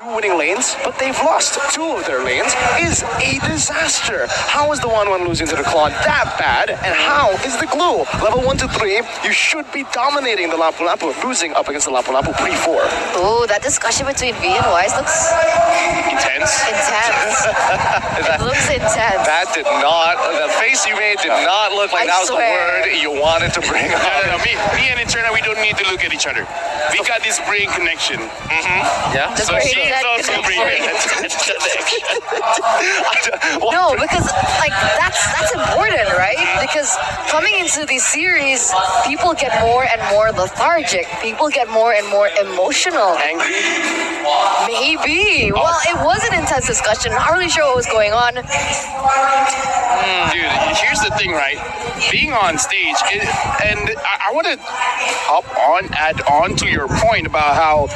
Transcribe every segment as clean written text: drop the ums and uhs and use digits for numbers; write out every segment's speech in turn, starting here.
2 winning lanes, but they've lost 2 of their lanes is a disaster. How is the 1-1 losing to the Claw that bad? And how is the Glue? Level 1 to 3, you should be dominating the Lapu-Lapu, losing up against the Lapu-Lapu pre-4. Oh, that discussion between V and Wise looks Intense. It looks intense. That did not, the face you made did not look like that was the word you wanted to bring up. No. Me and Eterna, we don't need to look at each other. We got this brain connection. Yeah? The So brain she's also brain connection. No, because like that's important, right? Because coming into these series, people get more and more lethargic. People get more and more emotional. Angry? Maybe. Well, it was an intense discussion. Not really sure what was going on. Dude, here's the thing, right? Being on stage, and I want to add on to your point about how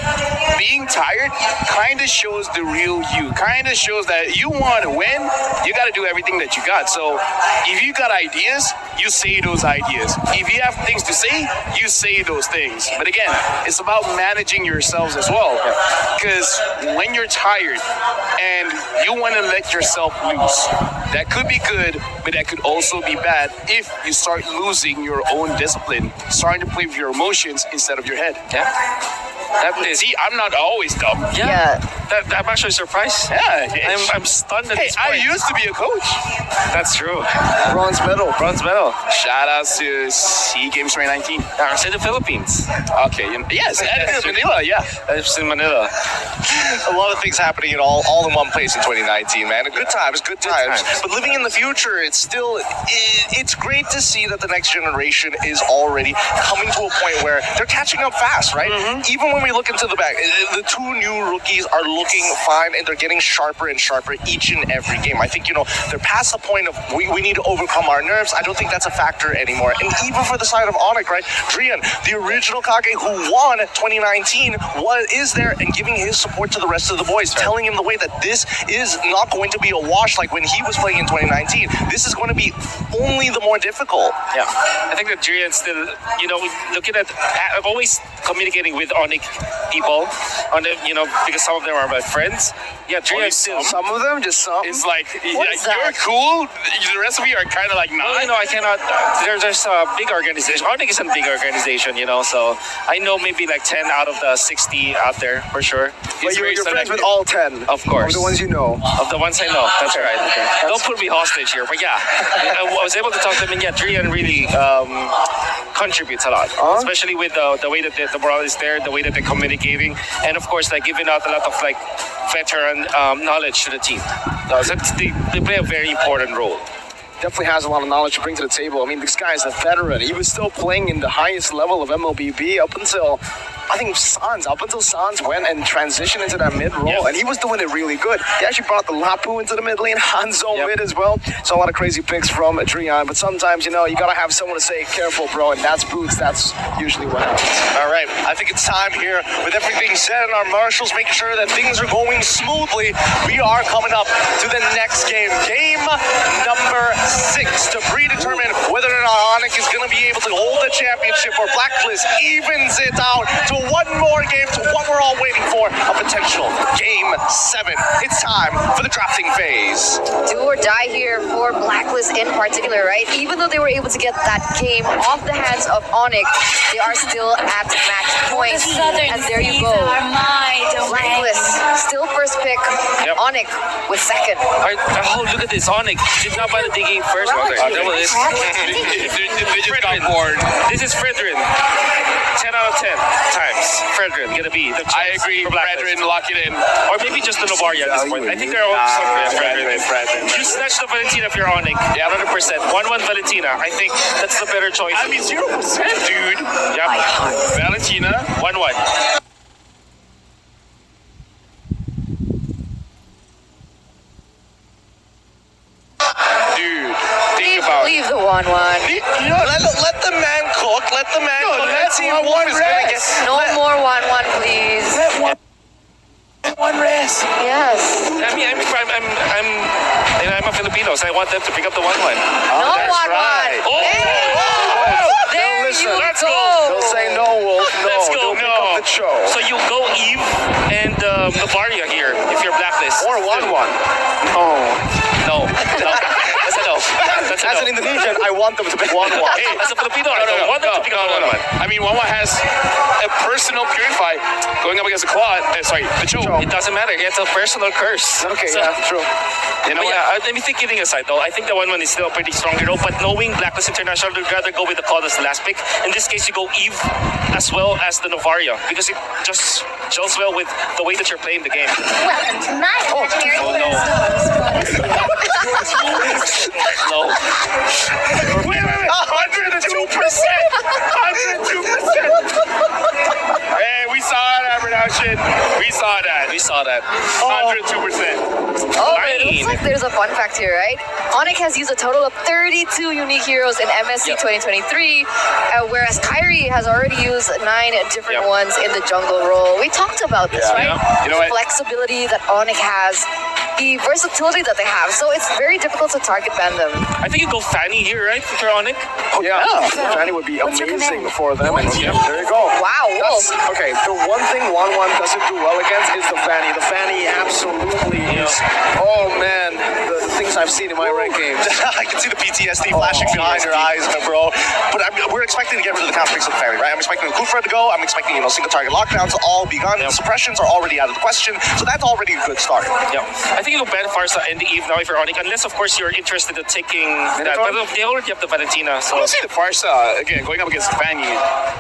being tired kind of shows the real you. Kind of shows that you want to win, you got to do everything that you got. So if you got ideas, you say those ideas. If you have things to say, you say those things. But again, it's about managing yourselves as well. Because when you're tired and you want to let yourself loose, that could be good, but that could also be bad if you start losing your own discipline, starting to play with your emotions instead of your head. See, I'm not always dumb. Yeah. I'm actually surprised. Yeah. I'm stunned at Hey, this point. I used to be a coach. That's true. Bronze medal. Bronze medal. Shout out to SEA Games 2019. It's in the Philippines. Okay, yes, and Manila, yeah. It's in Manila. A lot of things happening all in one place in 2019, man. Good times. But living in the future, it's great to see that the next generation is already coming to a point where they're catching up fast, right? Even when we look into the back, the 2 new rookies are looking fine and they're getting sharper and sharper each and every game. I think, they're past the point of we need to overcome our nerves. I don't think that's a factor anymore. And even for the side of ONIC, right? Drian, the original Kage who won 2019, is there and giving his support to the rest of the boys, telling him the way that this is not going to be a wash like when he was playing in 2019. This is going to be only the more difficult. Yeah, I think that Drian still, looking at, I'm always communicating with ONIC people on the, because some of them are my friends. Yeah, Drian still. Some of them, just some. It's like, What is you're that? cool, the rest of you are kind of like not. Well, I cannot. There's a big organization. ONIC is a big organization, so I know maybe like 10 out of the 60 out there for sure. But you're friends with all 10. Of course. Of the ones you know. Of the ones I know. That's right. Don't put me hostage here. But yeah, I was able to talk to them, and yeah, Drian really contributes a lot, especially with the way that the morale is there, the way that they're communicating, and of course, like giving out a lot of like veteran knowledge to the team. So they play a very important role. Definitely has a lot of knowledge to bring to the table. I mean, this guy is a veteran. He was still playing in the highest level of MLBB up until Sans went and transitioned into that mid role, and he was doing it really good. He actually brought the Lapu into the mid lane, Hanzo mid as well. So a lot of crazy picks from Adrian, but sometimes, you gotta have someone to say, careful, bro, and that's Boots. That's usually what happens. All right, I think it's time here with everything said and our marshals making sure that things are going smoothly. We are coming up to the next game. Game number 6 to predetermine whether or not ONIC is going to be able to hold the championship or Blacklist evens it out to one more game to what we're all waiting for, a potential Game 7. It's time for the drafting phase. Do or die here for Blacklist in particular, right? Even though they were able to get that game off the hands of ONIC, they are still at match point. And there you go. Blacklist, still first pick. ONIC with second. Oh, look at this. ONIC did not buy the digging first. They just got bored. This is Fredrin. 10 out of 10 times. Fredrin gonna be the I agree, Fredrin, lock it in. Or maybe just the Novaria at this point. I think they're all Fredrin. You snatch the Valentina if you're ONIC. Yeah, 100%. 1-1 Valentina. I think that's the better choice. I mean, 0%, dude. Yep. Valentina, 1-1. Leave the 1-1. Let the man cook. Let the man cook. Let's see if Wolf is going to get... No more 1-1, please. One rest. Yes. I mean, I'm a Filipino, so I want them to pick up the 1-1. No 1-1. right. Hey! There listen. Let's go. They'll say no, Wolf. No, Let's go. they'll pick up the Cho. So you go Eve and Bavaria here if you're Blacklist. Or 1-1. No. That's a no. That's a As no. an Indonesian, I want them to pick 1-1. Hey, as a Filipino, I don't want them to pick up 1-1. I mean, Wawa has a personal purify going up against the Claude. The Cho. It doesn't matter. It's a personal curse. Okay, So- yeah, true. You know But what? yeah, let me think kidding aside though, I think the 1-1 is still a pretty strong hero, but knowing Blacklist International, I'd rather go with the Claude as the last pick. In this case, you go Eve as well as the Novaria because it just gels well with the way that you're playing the game. Welcome to my imaginary Oh, no. No. Wait. 102%. 102%. Hey, we saw that production. We saw that. 102%. Oh, but it Nine. looks like there's a fun fact here, right? ONIC has used a total of 32 unique heroes in MSC Yep. 2023, whereas Kyrie has already used 9 different Yep. ones in the jungle role. We talked about this, right? You know The what? flexibility that ONIC has, the versatility that they have. So it's very difficult to target ban them. I think you go Fanny here, right? For ONIC? Yeah, Fanny would be amazing for them. And team? there you go. Wow, Wolf. That's, okay, the one thing 1-1 doesn't do well against is the Fanny. The Fanny absolutely is. Oh man, the things I've seen in my ranked games. I can see the PTSD flashing behind your eyes, bro. But we're expecting to get rid of the counter picks of the family, right? I'm expecting the Kufra to go. I'm expecting, single target lockdowns to all be gone. Yep. The suppressions are already out of the question. So that's already a good start. Yeah. I think you go ban Farsa and the Eve now if you're ONIC, unless of course you're interested in taking that. But they already have the Valentina, I so want to see the Farsa again going up against Fanny.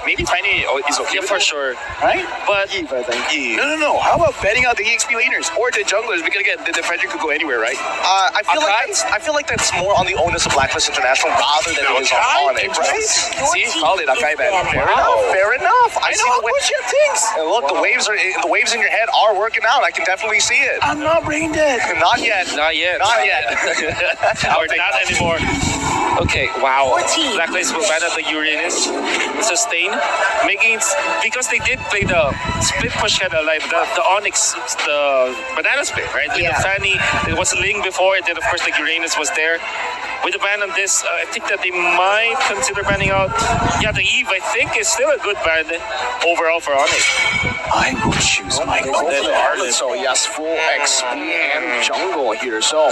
Maybe Fanny is okay yeah, with for it, sure. right? But Eve, I think. No. How about betting out the EXP laners or the junglers? Because again, the defender could go anywhere, right? I feel like that's more on the onus of Blacklist International rather than it is on ONIC, right? See, called it Akai ban. Fair enough. I see the way. Bullshit things. And look, the waves in your head are working out. I can definitely see it. I'm not brain dead. Not yet. not yet. Not yet. Or not anymore. Okay, wow. 14. Blacklist will ban out the Uranus. Sustain. Making it, because they did play the split push head alive, the Onyx, the banana split, right? With Yeah. the Fanny, there was a Ling before, and then of course the Uranus was there. With the ban on this, I think that they might consider banning out. Yeah, the Eve, I think, is still a good ban overall for Onyx. I would choose my Arlen. So yes, full XP and jungle here. So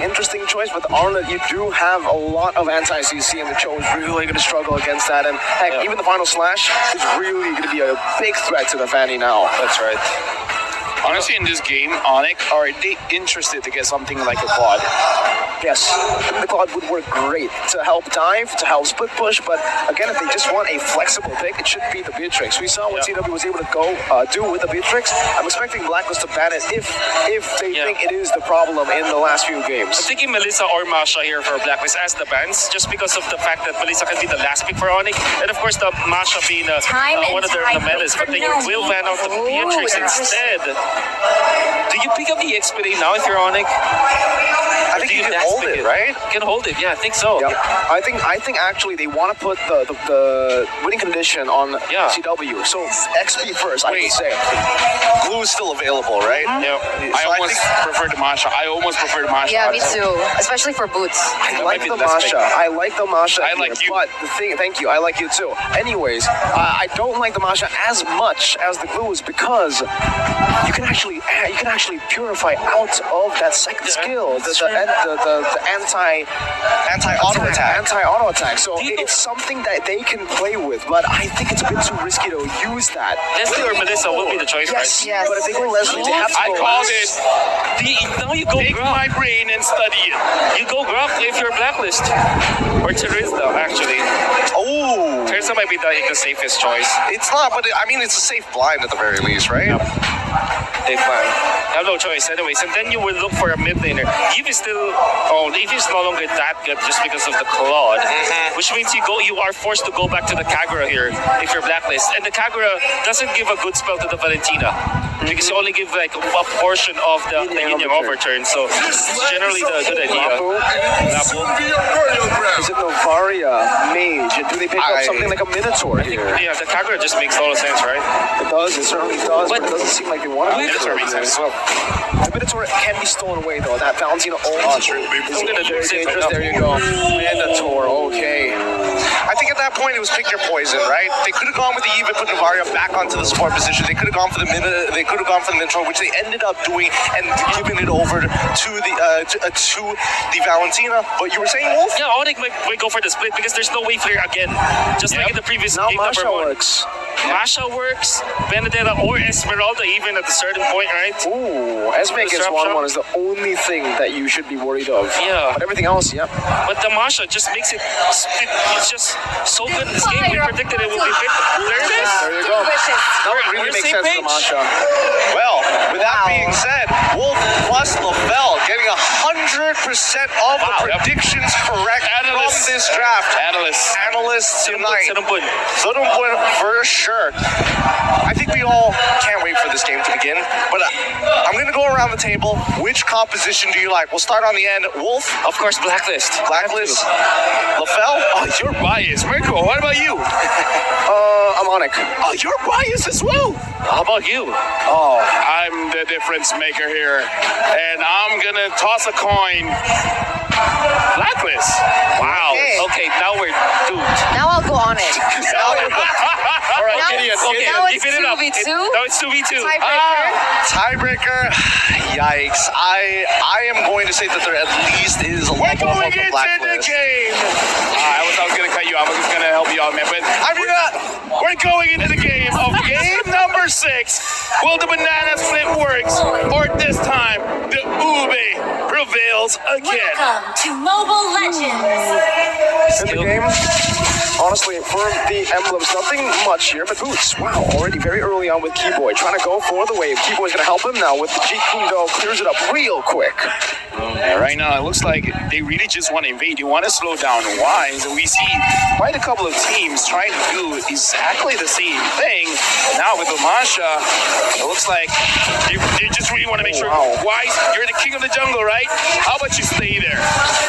interesting choice with Arlen. You do have a lot of anti-CC, and the Cho is really going to struggle against that. And heck, even the final slash is really going to be a big threat to the Fanny now. That's right. Honestly, in this game, ONIC, are they interested to get something like a quad? Yes, the Cloud would work great to help dive, to help split push, but again, if they just want a flexible pick, it should be the Beatrix. We saw what CW was able to do with the Beatrix. I'm expecting Blacklist to ban it if they think it is the problem in the last few games. I'm thinking Melissa or Masha here for Blacklist as the bans, just because of the fact that Melissa can be the last pick for ONIC, and of course the Masha being one of their metas, but they will ban out the Beatrix instead. Do you pick up the XP now if you're ONIC? I think you can hold it, right? You can hold it, yeah, I think so. Yep. I think actually they want to put the winning condition on CW. So XP first, I would say. Blue is still available, right? Yeah. I almost prefer the Masha. Yeah, me too. Especially for boots. I like the Masha. I like the Masha. I like you. But the thing, thank you. I like you too. Anyways, I don't like the Masha as much as the glues because you can actually purify out of that second skill, the anti-auto attack. So it's something that they can play with, but I think it's a bit too risky to use that. Leslie or Melissa would be the choice, Yes, Yes. but if they go Leslie, they have to I go called last. it. Now you go Take Grok. my brain and study it. You go Grok if you're Blacklist. Or Teresa, actually. Oh, Teresa might be the safest choice. it's not, but I mean, it's a safe blind at the very least, right? They plan. You have no choice anyways. And then you will look for a mid laner. Eve is still Eve is no longer that good just because of the Claude. Which means you are forced to go back to the Kagura here if you're Blacklist. And the Kagura doesn't give a good spell to the Valentina. because you only give like a portion of the yin overturn. So it's generally the good idea. Lapu. Is it Novaria, Mage? And do they pick up something like a Minotaur here? Yeah, the Kagura just makes total sense, right? It does, it certainly does, but it doesn't seem like they want to. Minotaur makes sense as well. The Minotaur can be stolen away though. That Valentina ult. I'm gonna do Very safe dangerous. right There you go. Minotaur, okay. I think at that point it was pick your poison, right? They could have gone with the Eve and put Navaria back onto the support position. They could have gone for the Minotaur, which they ended up doing and giving it over to the Valentina. But you were saying, Wolf? Yeah, ONIC might go for the split because there's no wave clear again. Just like in the previous Now game Masha number 1. works. Masha works, Benedetta or Esmeralda even at a certain point, right? Ooh, Esme against Disruption. 1-1 is the only thing that you should be worried of. Yeah. But everything else, yep. But the Masha just makes it's just so good in this game. We predicted it will be picked. There it is. There you go. Now it really We're makes same sense for page. Masha. Well, with that being said, Wolf plus LaFell getting 100% of the predictions correct Analysts. from this draft. Analysts tonight. Little point for sure. I think we all can't wait for this game to begin, but I'm going to go around the table. Which composition do you like? We'll start on the end. Wolf, Of course, Blacklist. Blacklist, LaFell. Oh, you're biased. Mirko, what about you? I'm ONIC. Oh, you're biased as well. How about you? Oh, I'm the difference maker here. And I'm going to toss a coin. Blacklist. Wow. Okay. Okay, now we're doomed. Now I'll go on it. All right, Now Gideon. it's- Okay, now it's even it up. 2v2? Now it's 2v2. Tiebreaker. Tiebreaker. Yikes. I am going to say that there at least is a We're level going of the into the Blacklist. game. I was going to cut you off. I was going to help you out, man. But we're going into the game of game number 6. Will the banana split works? Or this time, the Ube prevails again? Welcome to Mobile Legends. In the game, honestly, for the emblems, nothing much here, but Boots, wow, already very early on with Keyboy, trying to go for the wave. Keyboy's going to help him now with the Jeet Kune Do, clears it up real quick. Yeah, right now, it looks like they really just want to invade. You want to slow down Wise, and we see quite a couple of teams trying to do exactly the same thing. And now with Lamasha, it looks like they just really want to make sure, wow. Wise, you're the king of the jungle, right? How about you stay there?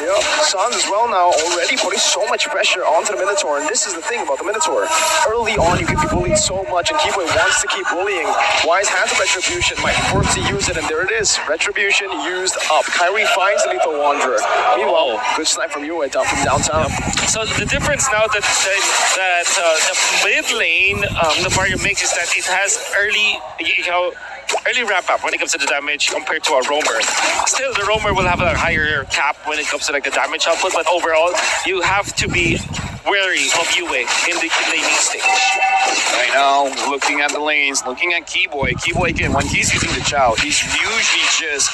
Yep, Sans as well now, already putting so much pressure onto the Minotaur, and this is the thing about the Minotaur. Early on, you can be bullied so much, and Keyboy wants to keep bullying. Wise has a Retribution, might be forced to use it, and there it is. Retribution used up. Kyrie finds the Lethal Wanderer. Meanwhile, good snipe from you from downtown. So the difference now that the mid lane the Mario makes is that it has early ramp up when it comes to the damage compared to a roamer. Still, the roamer will have a higher cap when it comes to like the damage output, but overall, you have to be wary of Yue in the laning stage. Right now, looking at the lanes, looking at Keyboy. Keyboy, again, when he's using the Chow, he's usually just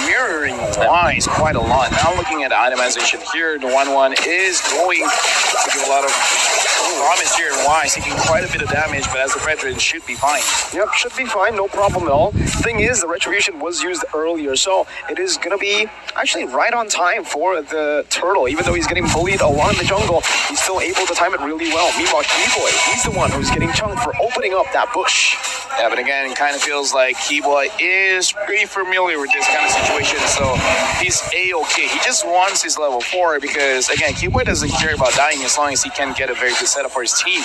mirroring Wise quite a lot. Now looking at itemization here, the 1-1 is going to give a lot of promise here in Wise, taking quite a bit of damage, but as a Predator, it should be fine. Yep, should be fine, no problem at all. Thing is, the Retribution was used earlier, so it is going to be actually right on time for the Turtle. Even though he's getting bullied a lot in the jungle, he's still able to time it really well. Meanwhile, Keyboy, he's the one who's getting chunked for opening up that bush. Yeah, but again, it kind of feels like Keyboy is pretty familiar with this kind of situation, so he's A-okay. He just wants his level 4 because, again, Keyboy doesn't care about dying as long as he can get a very good setup for his team.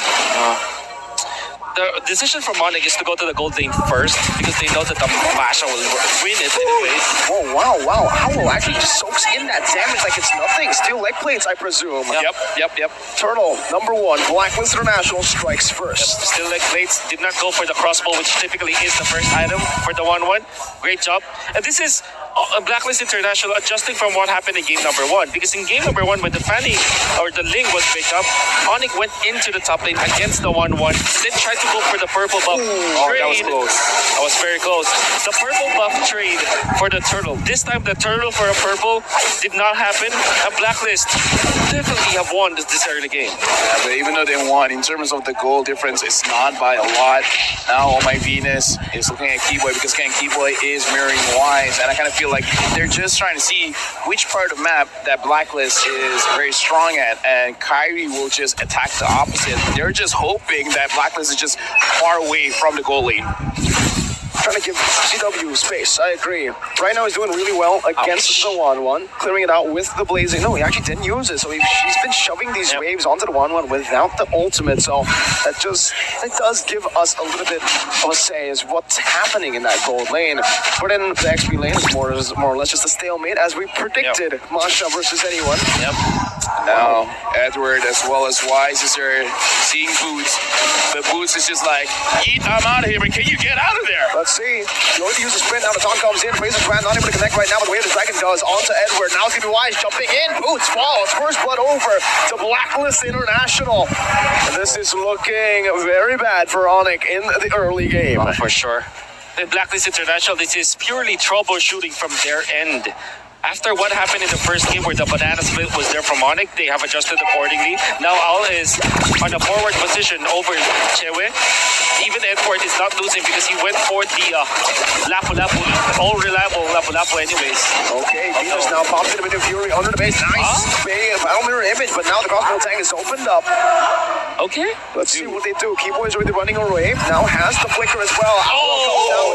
The decision from ONIC is to go to the gold lane first because they know that the Masha will win it anyways. Oh, wow. Owl actually just soaks in that damage like it's nothing. Steel leg plates, I presume. Yep. Turtle, number 1, Blacklist International strikes first. Still leg plates, did not go for the crossbow, which typically is the first item for the 1-1. Great job. And this is Blacklist International adjusting from what happened in game number 1. Because in game number 1, when the Fanny or the Ling was picked up, ONIC went into the top lane against the 1-1, then tried to go for the purple buff trade. That was close. That was very close. The purple buff trade for the turtle. This time, the turtle for a purple did not happen. And Blacklist definitely have won this early game. Yeah, but even though they won, in terms of the goal difference, it's not by a lot. Now, my Venus is looking at Keyboy because, again, Keyboy is mirroring Wise, and I kind of feel like they're just trying to see which part of the map that Blacklist is very strong at, and Kyrie will just attack the opposite. They're just hoping that Blacklist is just far away from the goal lane. trying to give CW space. I agree. Right now he's doing really well against the 1-1, clearing it out with the blazing. No, he actually didn't use it, so he's been shoving these waves onto the 1-1 without the ultimate. So that does give us a little bit of a say as what's happening in that gold lane. But in the XP lane is more or less just a stalemate, as we predicted. Masha versus anyone. Yep. Now, Edward as well as Wise is there seeing Boots. But Boots is just like, Yeet, I'm out of here, but can you get out of there? Let's see. Going to use the sprint. Now the taunt comes in. Fraser's Brand not able to connect right now, but the way the dragon does onto Edward. Now it's going to be Wise jumping in. Boots falls. First blood over to Blacklist International. And this is looking very bad for ONIC in the early game. Oh, for sure. The Blacklist International, this is purely troubleshooting from their end. After what happened in the first game where the banana split was there from ONIC, they have adjusted accordingly. Now Al is on a forward position over Chewe. Even Edward is not losing because he went for the Lapu-Lapu, all reliable Lapu-Lapu anyways. Okay, Venus now pops in a bit of Fury under the base. Nice big battle mirror image, but now the crossbow tank is opened up. Okay. Let's see what they do. Keyboy is already running away. Now has the flicker as well.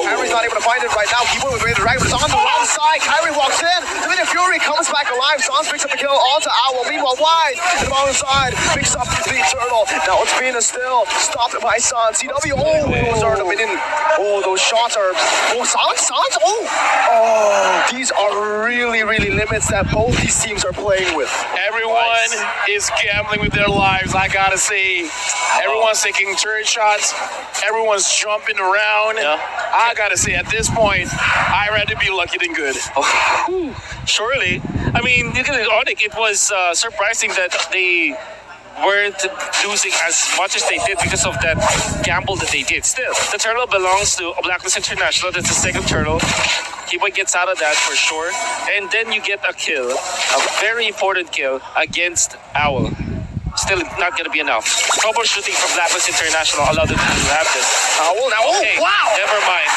Kyrie's not able to find it right now. Keyboy was ready to drag, but it's on the wrong side. Kyrie walks in. The minute Fury comes back alive. Sans picks up the kill onto Owl. Meanwhile, Wise to the bottom side picks up the turtle. Now it's Venus still stopped by Sans. CW. Oh, those are the minion. Oh, those shots are. Oh, Sans. Oh, these are really limits that both these teams are playing with. Everyone is gambling with their lives, I gotta say. Everyone's taking turret shots. Everyone's jumping around. Yeah. I gotta say, at this point, I'd rather be lucky than good. Surely. I mean, look at ONIC. It was surprising that they weren't losing as much as they did because of that gamble that they did. Still, the turtle belongs to Blacklist International. That's the second turtle. Keyboy gets out of that for sure. And then you get a kill, a very important kill against Owl. Still not going to be enough. Troubleshooting from Blacklist International allowed them to have this. Owl now. Oh, Okay, wow. never mind.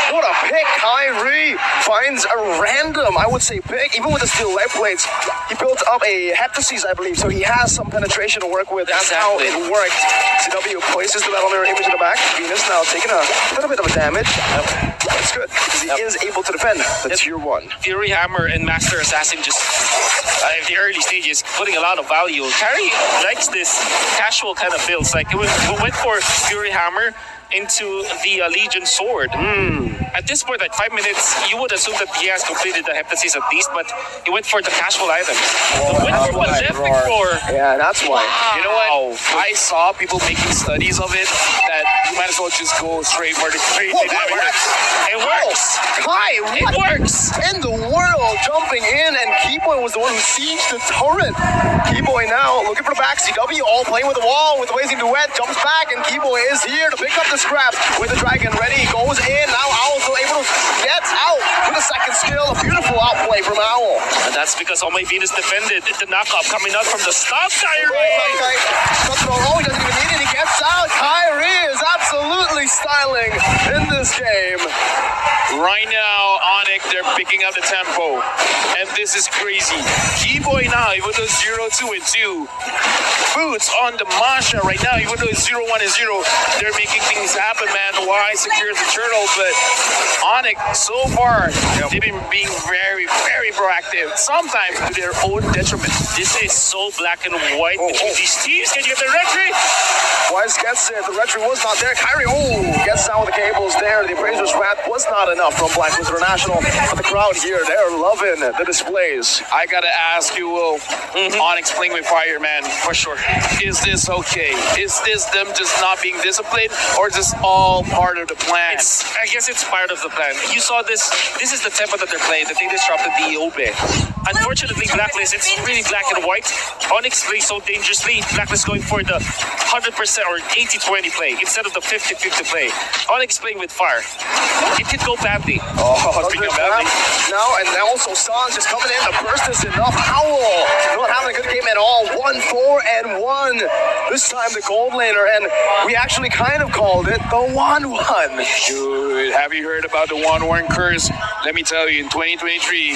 What a pick. Kyrie finds a random, I would say, pick. Even with the steel leg plates, he built up a heptasis, I believe, so he has some penetration to work with. That's how it worked. CW places the battle mirror image in the back. Venus now taking a little bit of a damage. That's good, because he is able to defend the tier 1. Fury Hammer and Master Assassin just in the early stages putting a lot of value. Carry likes this casual kind of builds. Like we went for Fury Hammer into the Legion Sword. At this point, at 5 minutes, you would assume that he has completed the heptasis at least, but he went for the casual items. Went for what left for. Yeah, that's why. You know what? I saw people making studies of it that you might as well just go straight for the crazy damage. It works. Kai, It what works. in the world? Jumping in, and Keyboy was the one who sieged the turret. Keyboy now looking for the back. CW all playing with the wall with the blazing duet. Jumps back, and Keyboy is here to pick up the scraps with the dragon ready. Goes in. Now Owl's still able to get out with a second skill. A beautiful outplay from Owl. And that's because All My Venus defended the knockup coming out from the stop. Kyrie. Oh, he doesn't even need it. He gets out. Kyrie is absolutely styling in this game. Right now, ONIC, they're picking up the tempo. And this is crazy. Keyboy now, even though 0-2 and 2. Boots on the Masha right now, even though it's 0-1 and 0. They're making things happen, man. Why secure the turtle? But ONIC, so far, they've been being very proactive. Sometimes to their own detriment. This is so black and white between these teams. Can you get the retry? Wise gets it. The retry was not there. Kyrie, gets down with the cables there. The appraiser's wrath was not enough from Blacklist International. But the crowd here, they're loving the displays. I gotta ask you, Will, ONIC playing with fire, man. For sure. Is this okay? Is this them just not being disciplined, or is this all part of the plan? I guess it's part of the plan. You saw this. This is the tempo that they're playing, that they disrupted the Obe. Unfortunately, Blacklist, it's really black and white. ONIC plays so dangerously. Blacklist going for the 100% or 80-20 play instead of the 50-50 play. ONIC playing with fire. It could go badly. Speaking of badly. Now, and also Sans just coming in. The burst is enough. Owl not having a good game at all. 1-4-1. This time the gold laner, and we actually kind of called it the 1-1. Dude, have you heard about the 1-1 curse? Let me tell you, in 2023,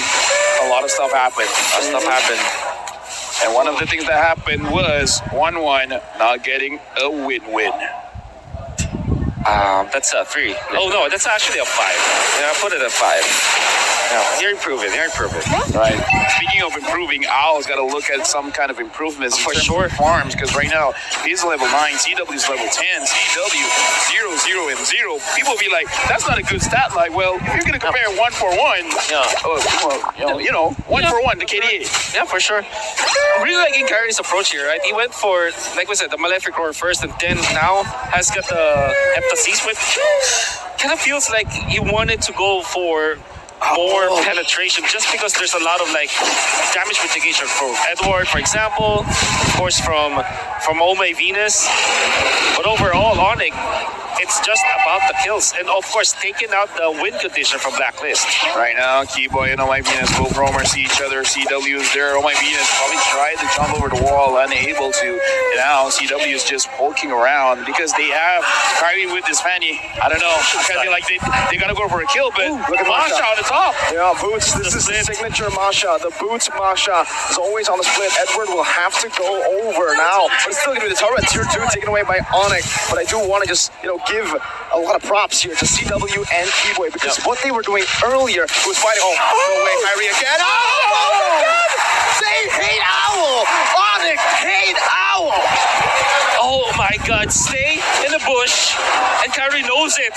a lot of stuff happened. And one of the things that happened was 1-1 not getting a win-win. That's a 3. Oh no, that's actually a 5. Yeah, I put it at 5. Yeah, you're improving. You're improving. Right. Speaking of improving, Owl's got to look at some kind of improvements For in terms sure. of farms, because right now he's level 9, CW's level 10, CW 0, 0, and 0. People will be like, that's not a good stat line. Well, if you're going to compare 1 for 1, Yeah. you know, 1 for 1 to KDA. Yeah, for sure. I'm really liking Kyrie's approach here, right? He went for, like we said, the Malefic Roar first, and then now has got the Hepta Whip. Kind of feels like he wanted to go for more penetration just because there's a lot of like damage mitigation from Edward, for example, of course from Oh My Venus. But overall, ONIC, it's just about the kills and of course taking out the win condition from Blacklist. Right now, Keyboy and Oh My Venus both roamer see each other. CW is there. Oh My Venus probably tried to jump over the wall, unable to. And now CW is just poking around because they have Kyrie with this fanny. I don't know. Because they gotta go for a kill, but look at Masha Masha. on the top. Yeah, Boots, this is the signature Masha. The Boots Masha is always on the split. Edward will have to go over now. But it's still going to be the turret. Tier 2 taken away by ONIC. But I do want to just, give a lot of props here to CW and Keyboy because what they were doing earlier was fighting. Oh, no way, Kyrie again. Oh, again! They hate Owl! ONIC hate Owl! Oh my god, stay in the bush and Kyrie knows it.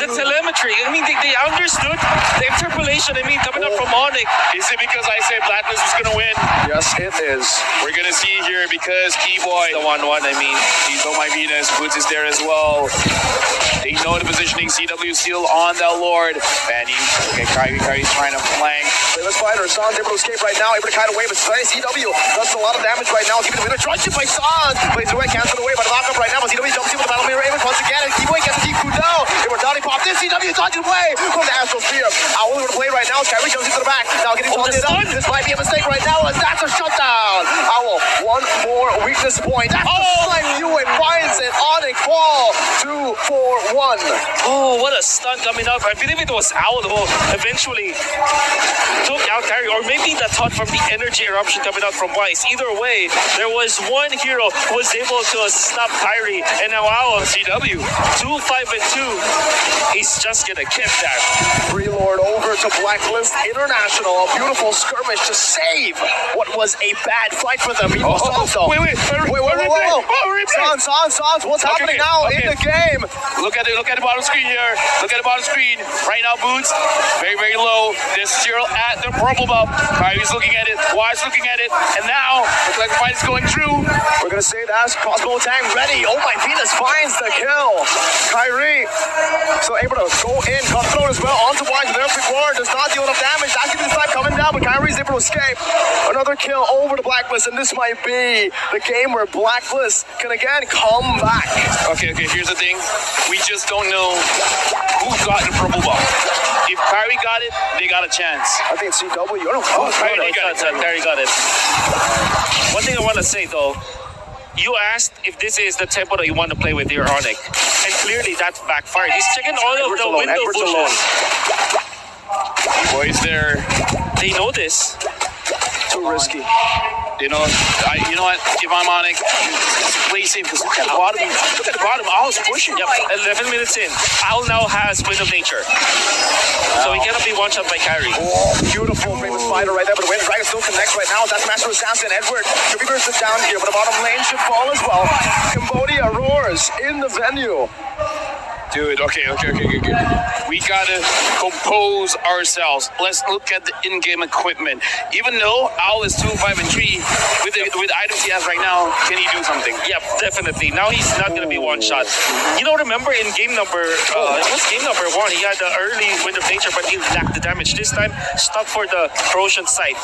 The telemetry, I mean, they understood the interpolation, coming up from ONIC. Is it because I said Blacklist was going to win? Yes, it is. We're going to see here because Keyboy, The 1-1, he's Oh My Venus, Boots is there as well. They know the positioning. CW still on that Lord. Fanny. Okay, Kyrie's trying to flank. Let's fight her. San's able to escape right now, able to kite away, but CW does a lot of damage right now. Keeping the winner. Truncheon by San. Plays away, cancelled away by the lockup right now, but CW jumps in with the battle mirror. Amos once again, and Keyboy gets the Kiku down. Immortality pop this. CW dodging away from the Astrosphere. Owl over to play right now. Kyrie jumps into the back. Now getting taunted up. This might be a mistake right now, as that's a shutdown. Owl, one more weakness point. That's the slime Ewan finds it. ONIC fall 2-4-1. Oh, what a stunt coming up. I believe it was Owl who eventually took out Kyrie, or maybe the thought from the energy eruption coming out from Weiss. Either way, there was one hero who was able to stop Kyrie, and now Owl on CW. 2-5-2. He's just gonna keep that. Free Lord over to Blacklist International. A beautiful skirmish to save what was a bad fight for them. Wait. Sans, what's happening now in the game? Look at the bottom screen here. Look at the bottom screen. Right now, Boots, very, very low. There's Cyril at the purple buff. Kyrie's looking at it. Wise looking at it. And now, looks like the fight is going through. We're going to say that's Crossbow Tang ready. Oh my Venus finds the kill. Kyrie, so able to go in. Cutthroat as well. Onto Wise with every guard. Does not deal enough damage. That's going to be the side coming down, but Kyrie's able to escape. Another kill over to Blacklist, and this might be the game where Blacklist can again come back. Okay, here's the thing. We just don't know who got the purple buff. If Kyrie got it, they got a chance. I think it's CW. I don't know. Kyrie got it. Kyrie got it. One thing I want to say though, you asked if this is the tempo that you want to play with your ONIC, and clearly that backfired. He's checking all of the window bushes. Boys there. They know this. Too risky. You know what? If I'm ONIC, play safe. Because look at the bottom. Look at the bottom. Owl's pushing. Yep, 11 minutes in. Owl now has Wind of Nature. So he cannot be one-shot by Kyrie. Oh, beautiful famous fighter right there, but the Wind Dragon still connects right now. That's Master Assassin Edward. Should be bursted down here, but the bottom lane should fall as well. Cambodia roars in the venue. Dude, okay. We gotta compose ourselves. Let's look at the in-game equipment. Even though Owl is 2, 5, and 3, with the items he has right now, can he do something? Yep, definitely. Now he's not going to be one-shot. Remember in game number, it was game number 1, he had the early Wind of Nature, but he lacked the damage. This time, stuck for the corrosion site.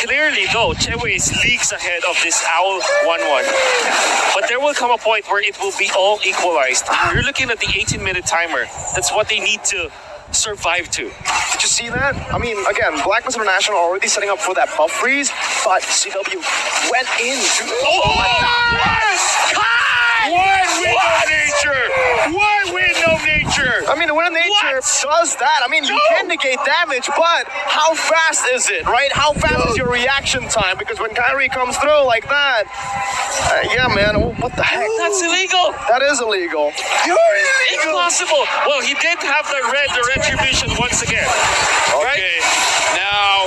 Clearly, though, Chewe is leagues ahead of this Owl 1-1. But there will come a point where it will be all equalized. You're looking at the 18-minute timer. That's what they need to survive to. Did you see that? I mean, again, Blacklist International already setting up for that buff freeze, but CW went into... Oh, yes! What wind of nature? What wind of nature? I mean, when nature does that, I mean, you can negate damage, but how fast is it, right? How fast is your reaction time? Because when Kyrie comes through like that, yeah, man, what the heck? That's illegal. That is illegal. Impossible. Well, he did have the retribution once again. Okay, now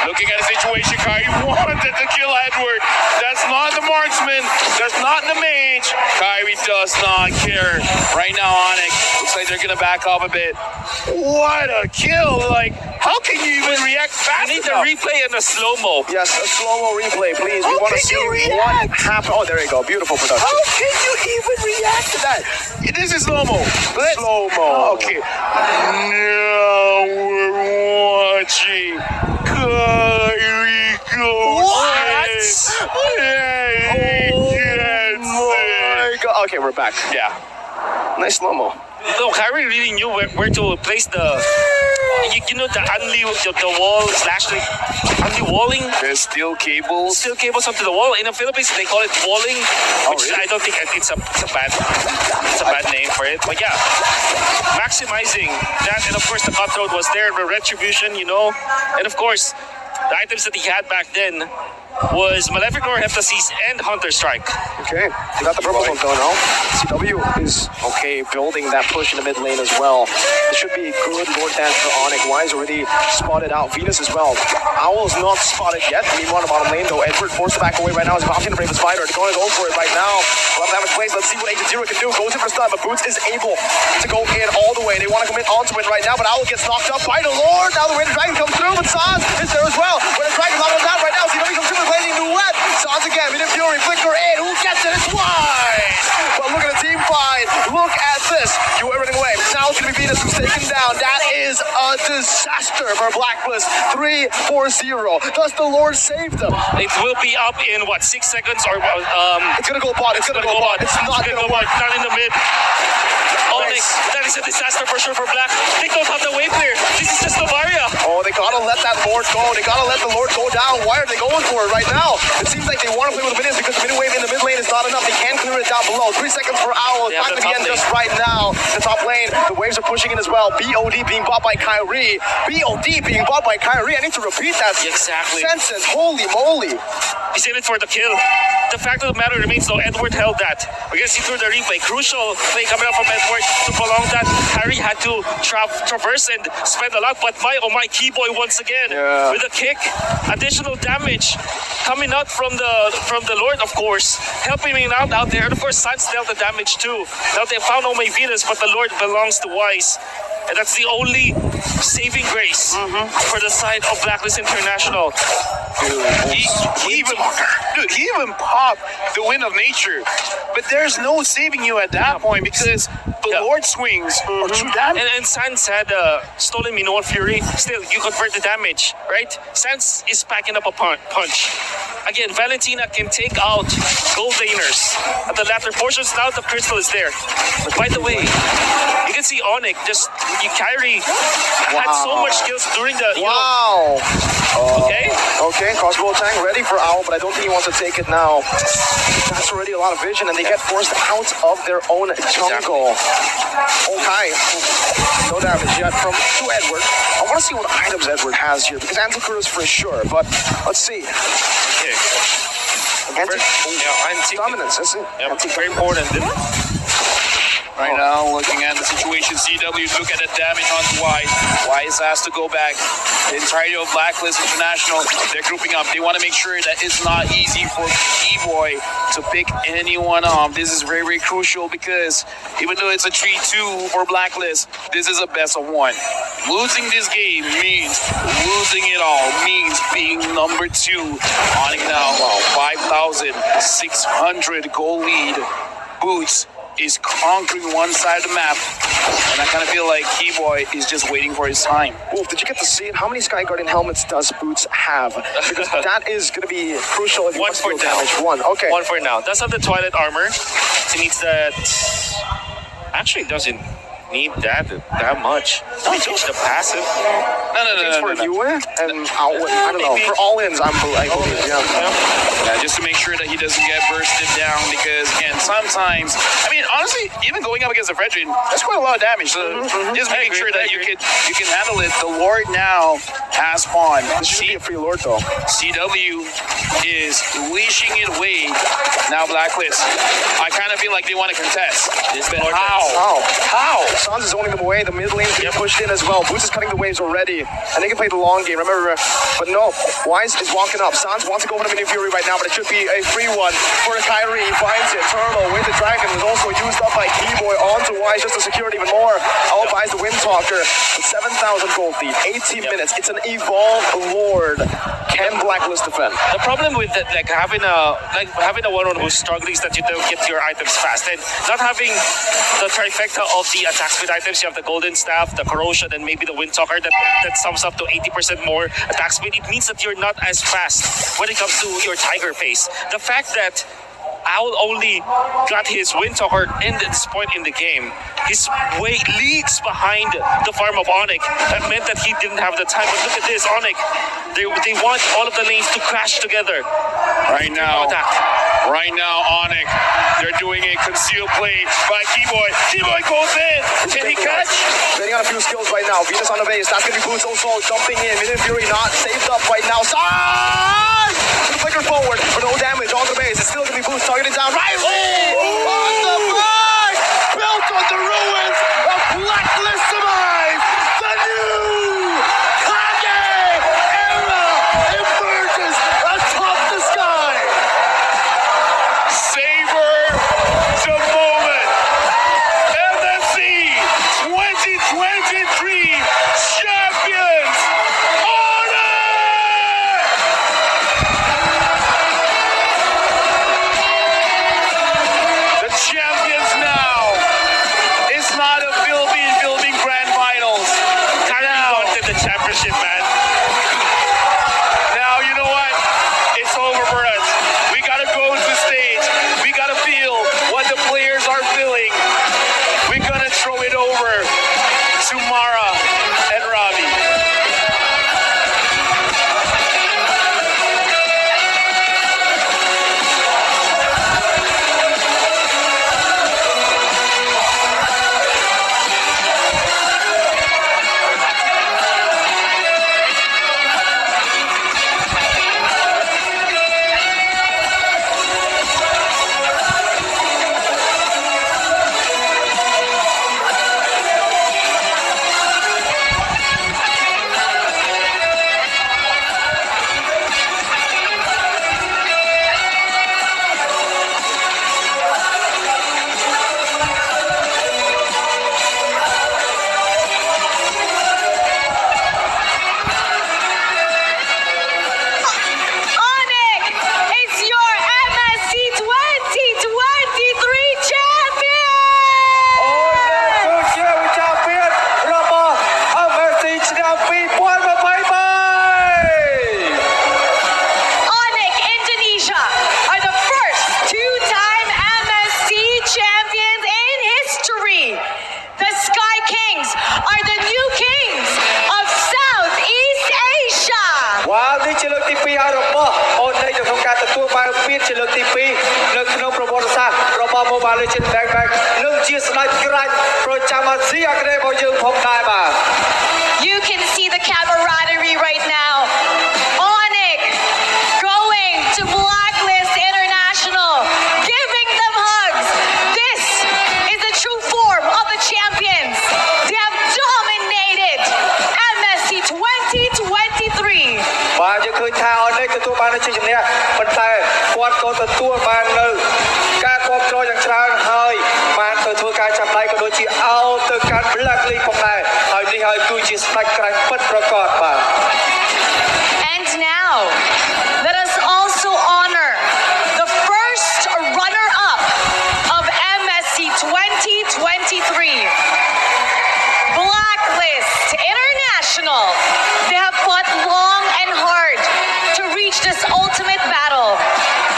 looking at the situation, Kyrie wanted to kill Edward. That's not the marksman. That's not the mage. Kyrie does not care. Right now, ONIC looks like they're gonna back off a bit. What a kill! Like, how can you even react fast We need the enough? replay and the slow-mo. Yes, a slow-mo replay, please. We How want to can see you what react? happened. Oh, there you go. Beautiful production. How can you even react to that? This is slow-mo. Slow-mo. Okay. Now we're watching Kyrie go. My God. Okay, we're back. Yeah. Nice slow-mo. No, Kyrie really knew where to place the. You know the the wall slash the walling. There's still cables. Steel cables up to the wall. In the Philippines, they call it walling, which really? I don't think it's a bad name for it. But yeah, maximizing that, and of course the cutthroat was there, the retribution, and of course the items that he had back then was Malefic Roar, Heptasis, and Hunter Strike. Okay, they got the purple one though, no? CW is okay building that push in the mid lane as well. This should be good Lord Dance for ONIC. Wise already spotted out Venus as well. Owl's not spotted yet. Meanwhile, on the bottom lane though, Edward forced to back away right now. He's Valkyrie, the bravest fighter. They're going to go for it right now. Love damage plays. Let's see what Agent Zero can do. Goes in for stun, but Boots is able to go in all the way. They want to commit onto it right now, but Owl gets knocked up by the Lord. Now the Rated Dragon comes through, but Sans is there as well. Rated Dragon's not on down right now. CW comes through with Blazing Duet. Sans again, Minute Fury, Flicker in. Who gets it? It's wide. But look at the team fight. Look at this. You were running away. Now it's going to be Venus who's taken down. That is a disaster for Blacklist. 3-4-0. Does the Lord save them? It will be up in 6 seconds or It's going to go bot. It's going to go bot. It's not going to work. Not in the mid. Onyx, that is a disaster for sure for Black. They don't have the wave clear. This is just Novaria. Oh, they gotta let that Lord go. They gotta let the Lord go down. Why are they going for it right now? It seems like they want to play with the minions because the mid wave in the mid lane is not enough. They can clear it down below. 3 seconds for Owl. They It's have not the going to be end top just lane. right now. The top lane, the waves are pushing in as well. BOD being bought by Kyrie. BOD being bought by Kyrie. I need to repeat that Exactly. sentence. Holy moly. He's in it for the kill. The fact of the matter remains though, Edward held that. We're gonna see through the replay. Crucial play coming up from Edward to prolong that. Harry had to traverse and spend a lot, but my key boy once again Yeah. with a kick. Additional damage coming out from the Lord, of course, helping him out there. And of course, Sans dealt the damage too. Now they found Oh My Venus, but the Lord belongs to Wise. And that's the only saving grace for the side of Blacklist International. He even popped the wind of nature, but there's no saving you at that point because the Lord swings are too damage. And Sans had stolen Minoan Fury. Still, you convert the damage, right? Sans is packing up a punch. Again, Valentina can take out gold laners at the latter portions. Now the crystal is there. But by the way, you can see ONIC Kyrie had so much skills during the Wow. okay. Okay, crossbow attack ready for Owl, but I don't think he wants to take it now. That's already a lot of vision, and they get forced out of their own jungle. Okay, no damage yet from to Edward. I want to see what items Edward has here, because Anticuras for sure, but let's see. Okay. Antique. Dominance, that's it. Yep, very important. Right now, looking at the situation, CW look at the damage on Wise. Wise has to go back. The entirety of Blacklist International, they're grouping up. They want to make sure that it's not easy for E-Boy to pick anyone off. This is very, very crucial because even though it's a 3-2 for Blacklist, this is a best of one. Losing this game means losing it all, means being number 2. On it now, 5,600 goal lead. Boots is conquering one side of the map, and I kind of feel like Keyboy is just waiting for his time. Wolf, did you get to see it? How many Sky Guardian helmets does Boots have? Because that is going to be crucial if you One want to for deal now. damage. One, okay. One for now. Does have the Twilight armor. He needs that. Actually, doesn't. need that much. They change the passive. No. For you and I don't know. For all-ins, I believe, yeah. Yeah, just to make sure that he doesn't get bursted down because, again, sometimes, I mean, honestly, even going up against a Fredrin, that's quite a lot of damage. So just making sure that you can handle it. The Lord now has spawn. This should be a free Lord, though. CW is leashing it away. Now Blacklist. I kind of feel like they want to contest. But how? Sans is owning them away. The mid lane is being pushed in as well. Boots is cutting the waves already. And they can play the long game, remember. But no, Wise is walking up. Sans wants to go for the Mini Fury right now, but it should be a free one for Kyrie. He finds it. Turtle with the Dragon was also used up by Keyboy onto Wise just to secure it even more. Out buys the Windtalker. 7,000 gold lead. 18 minutes. It's an evolved Lord. Can Blacklist defend? The problem with that, having a one who's struggling is that you don't get your items fast, and not having the trifecta of the attack speed items. You have the Golden Staff, the Corrosion, and maybe the Windtalker that sums up to 80% more attack speed. It means that you're not as fast when it comes to your Tiger pace. The fact that Owl only got his Windtalker in this point in the game. He's way leagues behind the farm of ONIC. That meant that he didn't have the time. But look at this, ONIC. They want all of the lanes to crash together. Right now, ONIC, they're doing a concealed play by Keyboy. Keyboy goes in. Can he catch? Getting on a few skills right now. Venus on the base. That's going to be Boots also jumping in. Mid Fury not saved up right now. Side! Flicker forward for no damage on the base. It's still going to be Boots targeted down. Riley! On the flag! Built on the ruins of Blacklist survive. The new Kage era emerges atop the sky. Savor the moment. MSC 2023 champions. The champions now. It's not a building grand finals. Now wanted the championship, man. Now, you know what? It's over for us. We gotta go to the stage. We gotta feel what the players are feeling. We're gonna throw it over to Mara and Robbie. ONIC is your MSC 2023 champion! ONIC Indonesia are the first two-time MSC champions in history. The Sky Kings are the new kings of Southeast Asia. វ៉ាវនេះជាលើកទី2ហើយរបស់អូននេះនៅក្នុងការទទួលបានពានជាលើកទី2នៅក្នុងប្រវត្តិសាស្ត្ររបស់ Mobile Legends Blackback និងជាស្ដេចក្រាញ់ប្រចាំអាស៊ីអាគ្នេយ៍របស់យើងផងដែរបាទ You can see the camaraderie right now. ONIC going to Blacklist International, giving them hugs. This is the true form of the champions. They have dominated MSC 2023. បាទយើងឃើញថាអូននេះទទួលបានជ័យជំនះប៉ុន្តែគាត់ក៏ទទួលបាននៅការគ្រប់គ្រងយ៉ាងច្រើនហើយបានទៅធ្វើការចាប់ដៃក៏ដូចជាអោទៅកាន់ Blacklist ផងដែរហើយនេះហើយគឺជាស្ដេចក្រាញ់ពិតប្រាកដបាទ And now, let us also honor the first runner-up of MSC 2023. Blacklist International. They have fought long and hard to reach this ultimate battle.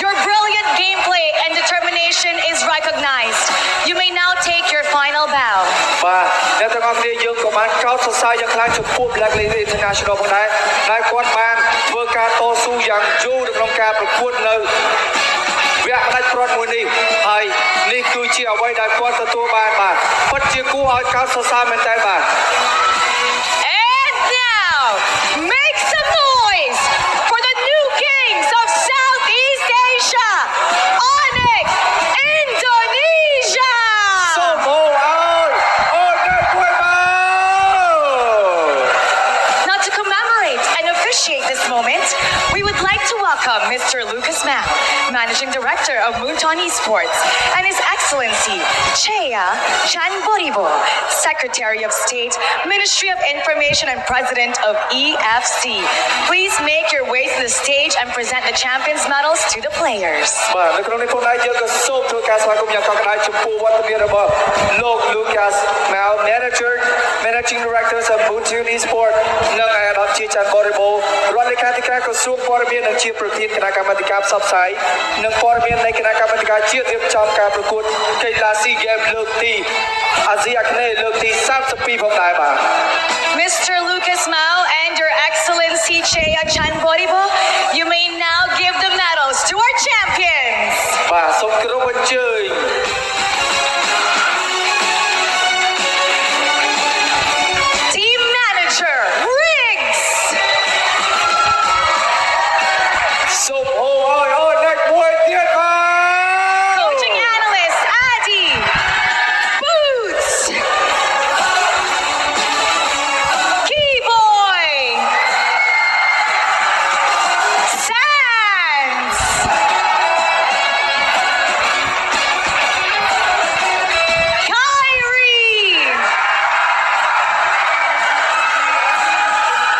Your brilliant gameplay and determination is recognized. You may now take your final bow. បាទ បានកោតសរសើរយ៉ាងខ្លាំងចំពោះ Blacklist International ផងដែរដែលគាត់បានធ្វើការតស៊ូយ៉ាងយូរនៅក្នុងការប្រកួតនៅវគ្គផ្ដាច់ព្រាត់មួយនេះហើយនេះគឺជាអ្វីដែលគាត់ទទួលបានបាទពិតជាគួរឲ្យកោតសរសើរមែនតើបាទ And now, make some noise for the new kings of Southeast Asia, ONIC Indonesia. សូមអូឲ្យអូននៅមួយមក Now, to commemorate and appreciate this moment, we would like to welcome Mr. Lucas Mao, Managing Director of Moonton Esports, and His Excellency Chea Chanboribo, Secretary of State, Ministry of Information and President of EFC. Please make your way to the stage and present the champions medals to the players. បាទនៅក្នុងនេះផងដែរយើងក៏សូមធ្វើការស្វាគមន៍យ៉ាងកក់ក្ដៅចំពោះវត្តមានរបស់លោក Lucas Mao Managing Director of Moonton Esports និងអាដាមជាច័ន្ទបរិបូរណ៍រដ្ឋលេខាធិការក្រសួងព័ត៌មាននិងជាប្រធានគណៈកម្មាធិការផ្សព្វផ្សាយនិងព័ត៌មាននៃគណៈកម្មាធិការជាតិរៀបចំការប្រកួតកីឡា SEA Games លើកទីអាស៊ីអាគ្នេយ៍លើកទី32ផងដែរបាទ Mr. Lucas Mao and Your Excellency Chea Chanboribo, you may now give the medals to our champions. បាទសូមគោរពអញ្ជើញ Team Manager Riggs. សូមអូឲ្យអ្នកមួយទៀតបាទ Coaching analyst Adi Boots. Key Boy Sands. Kyrie.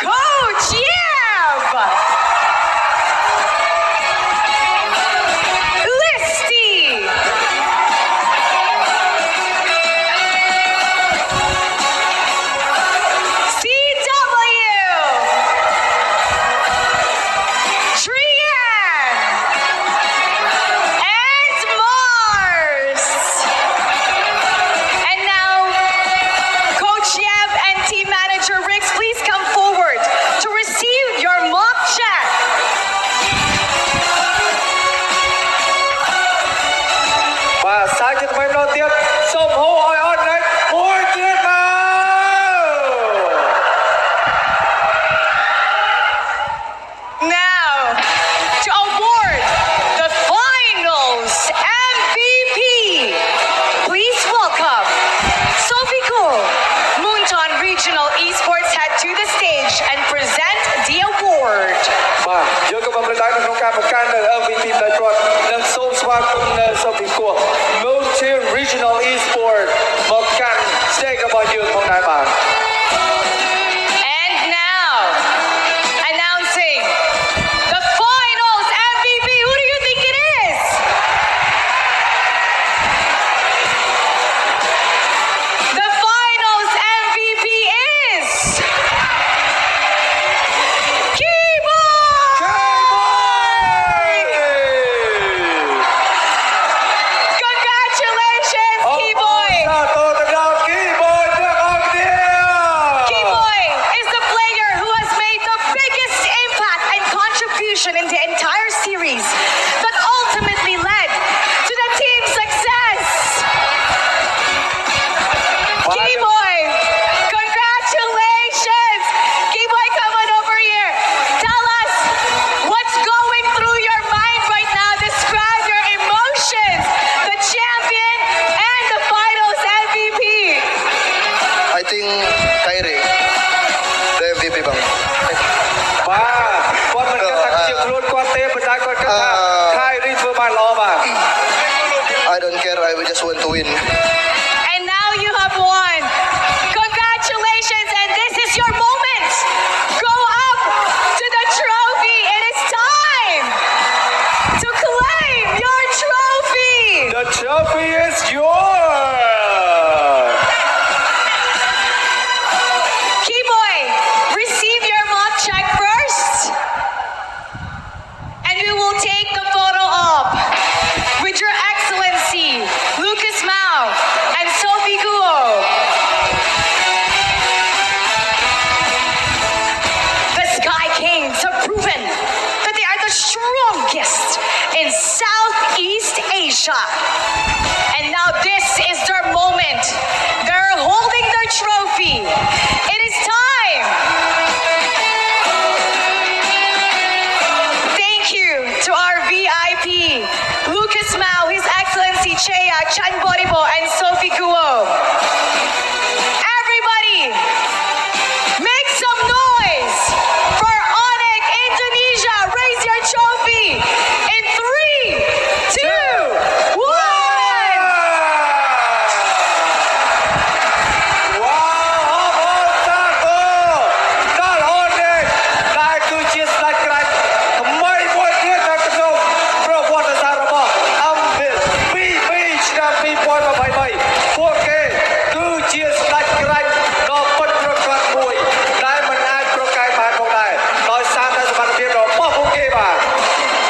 Coach Yeb. Listy. CW. Trian. And Mars. And now, Coach Yeb and Team Manager Riggs, please come forward to receive your mock check. បាទសាជាថ្មីម្ដងទៀតសូមហៅឲ្យអត់អ្នកមួយទៀតមក Now, to award the finals MVP, please welcome Sophie Ko, Moonton Regional Esports Head to the stage and present the award. បាទយើងក៏បានប្រដៅក្នុងការប្រកាសនៅ MVP ផ្នែកព្រាត់និងសូមស្វាគមន៍នៅសូមពីគួរ Mountain Regional Esports មកកាន់ stage របស់យើងផងដែរបាទ And now, announcing the finals MVP. Who do you think it is? The finals MVP is Keyboard! Congratulations, Keyboy! សាទរទៅដល់ Keyboard ទាំងអស់គ្នា Keyboy is the player who has made the biggest impact and contribution in the entire series that ultimately led to the team's success. Keyboy, congratulations! Keyboy, come on over here. Tell us what's going through your mind right now. Describe your emotions. The champion and the finals MVP. I think Kyrie, the MVP បង បាទគាត់មិនគិតថាជាខ្លួនគាត់ទេប៉ុន្តែគាត់គិតថា Kyrie ធ្វើបានល្អបាទ I don't care, I will just want to win. And now you have won. Congratulations, and this is your moment. Go up to the trophy. It is time to claim your trophy. The trophy is yours Keyboy, receive your mock check first. And we will take the photo op with Your Excellency Lucas Mao and Sophie Guo. Indonesia. And now this is their moment. They're holding their trophy. It is time. Thank you to our VIP, Lucas Mao, His Excellency Chea Chan Boribo, and Sophie Guo. Everybody, make some noise for ONIC Indonesia. Raise your trophy in 3, 2, 1.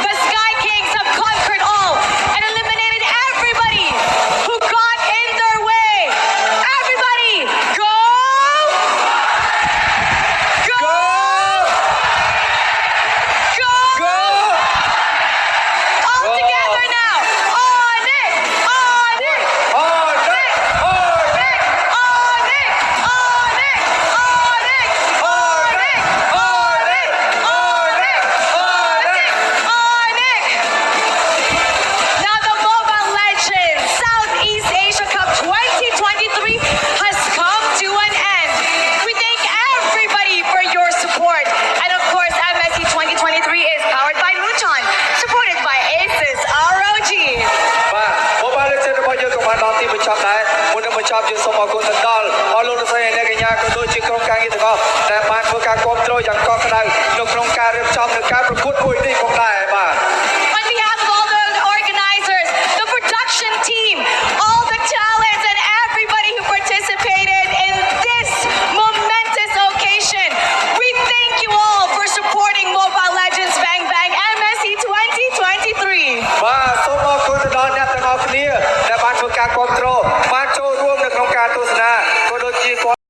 The Sky Kings have conquered all and eliminated everybody who got in their way. Everybody, go! Go! Go! All together now. ONIC! ONIC! ONIC! ONIC! ONIC! ONIC! ONIC! ONIC! ONIC! Now the Mobile Legends Southeast Asia Cup 2023 has come to an end. We thank everybody for your support. And of course, MSC 2023 is powered by Muchon, supported by Aces ROG. បាទ Mobile Legends របស់យើងក៏បានដល់ទីបញ្ចប់ដែរមុននឹងបញ្ចប់យើងសូមអរគុណទៅដល់អស់លោកលោកស្រីអ្នកកញ្ញាក៏ដូចជាក្រុមការងារទាំងអស់ដែលបានធ្វើការគ្រប់គ្រងយ៉ាងកក់ក្ដៅនៅក្នុងការរៀបចំនៃការប្រកួតមួយនេះផងដែរ